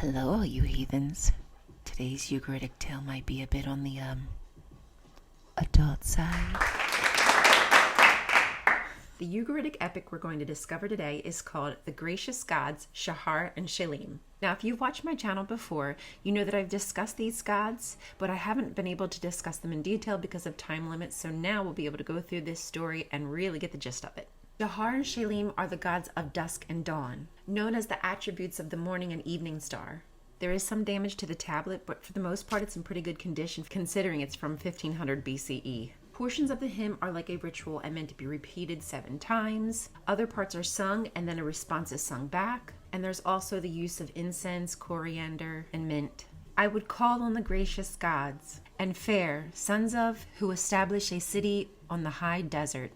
Hello, all you heathens. Today's Ugaritic tale might be a bit on the, adult side. The Ugaritic epic we're going to discover today is called The Gracious Gods, Shahar and Shalim. Now, if you've watched my channel before, you know that I've discussed these gods, but I haven't been able to discuss them in detail because of time limits, so now we'll be able to go through this story and really get the gist of it. Shahar and Shalim are the gods of Dusk and Dawn, known as the attributes of the morning and evening star. There is some damage to the tablet, but for the most part it's in pretty good condition considering it's from 1500 BCE. Portions of the hymn are like a ritual and meant to be repeated 7 times. Other parts are sung and then a response is sung back. And there's also the use of incense, coriander, and mint. I would call on the gracious gods and fair sons of who establish a city on the high desert.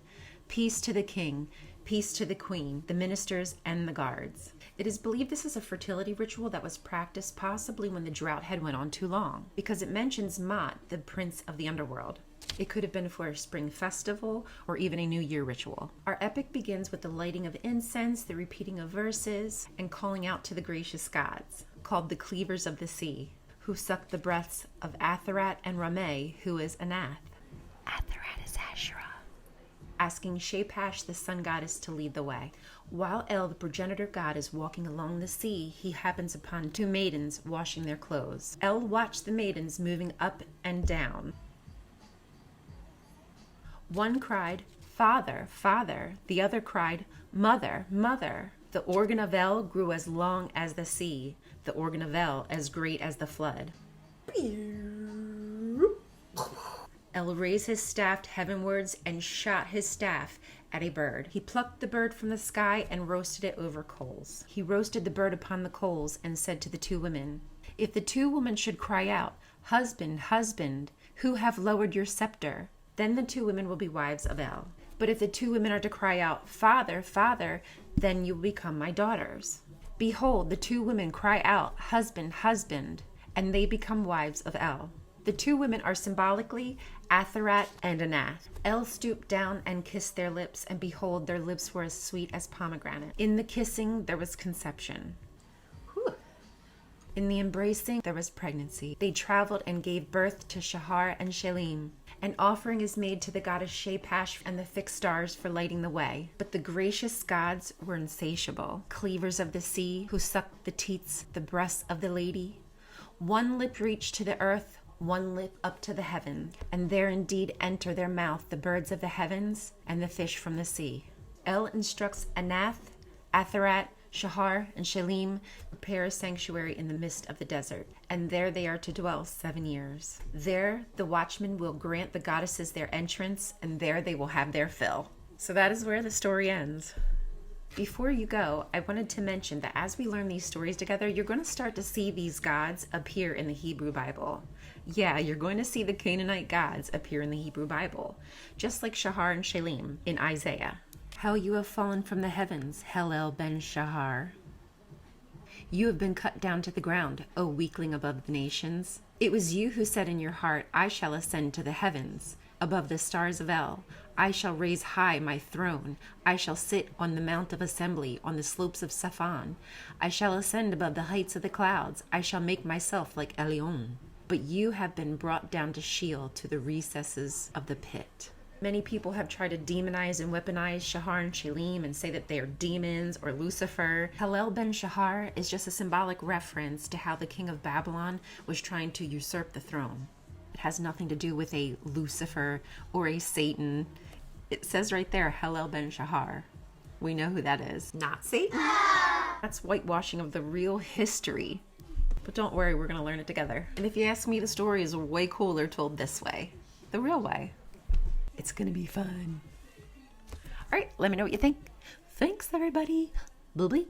Peace to the king, peace to the queen, the ministers, and the guards. It is believed this is a fertility ritual that was practiced possibly when the drought had went on too long, because it mentions Mot, the prince of the underworld. It could have been for a spring festival or even a New Year ritual. Our epic begins with the lighting of incense, the repeating of verses, and calling out to the gracious gods, called the cleavers of the sea, who suck the breaths of Athirat and Rhamay, who is Anath. Athirat is Asherah. Asking Shapash, the sun goddess, to lead the way. While El, the progenitor god, is walking along the sea, he happens upon 2 maidens washing their clothes. El watched the maidens moving up and down. One cried, "Father, Father." The other cried, "Mother, Mother." The organ of El grew as long as the sea, the organ of El as great as the flood. El raised his staff heavenwards and shot his staff at a bird. He plucked the bird from the sky and roasted it over coals. He roasted the bird upon the coals and said to the 2 women, "If the 2 women should cry out, 'Husband, husband, who have lowered your scepter?' then the 2 women will be wives of El. But if the 2 women are to cry out, 'Father, Father,' then you will become my daughters. Behold, the 2 women cry out, 'Husband, husband,' and they become wives of El." The 2 women are symbolically Athirat and Anath. El stooped down and kissed their lips, and behold, their lips were as sweet as pomegranate. In the kissing, there was conception. In the embracing, there was pregnancy. They traveled and gave birth to Shahar and Shalim. An offering is made to the goddess Shapash and the fixed stars for lighting the way. But the gracious gods were insatiable, cleavers of the sea, who sucked the teats, the breasts of the lady. One lip reached to the earth, one lip up to the heaven, and there indeed enter their mouth the birds of the heavens and the fish from the sea. El instructs Anath, Athirat, Shahar, and Shalim prepare a sanctuary in the midst of the desert, and there they are to dwell 7 years. There the watchmen will grant the goddesses their entrance, and there they will have their fill. So that is where the story ends. Before you go, I wanted to mention that as we learn these stories together, you're going to start to see these gods appear in the Hebrew Bible. Yeah, you're going to see the Canaanite gods appear in the Hebrew Bible, just like Shahar and Shalim in Isiah. How you have fallen from the heavens, Helel Ben Shahar. You have been cut down to the ground, O weakling above the nations. It was you who said in your heart, "I shall ascend to the heavens, above the stars of El. I shall raise high my throne. I shall sit on the mount of assembly, on the slopes of Saphon. I shall ascend above the heights of the clouds. I shall make myself like Elion." But you have been brought down to Sheol, to the recesses of the pit. Many people have tried to demonize and weaponize Shahar and Shalim and say that they are demons or Lucifer. Helel Ben Shahar is just a symbolic reference to how the king of Babylon was trying to usurp the throne. It has nothing to do with a Lucifer or a Satan. It says right there, Helel Ben Shahar. We know who that is. Not Satan. That's whitewashing of the real history. But don't worry, we're going to learn it together. And if you ask me, the story is way cooler told this way. The real way. It's going to be fun. All right, let me know what you think. Thanks, everybody. Bye-bye.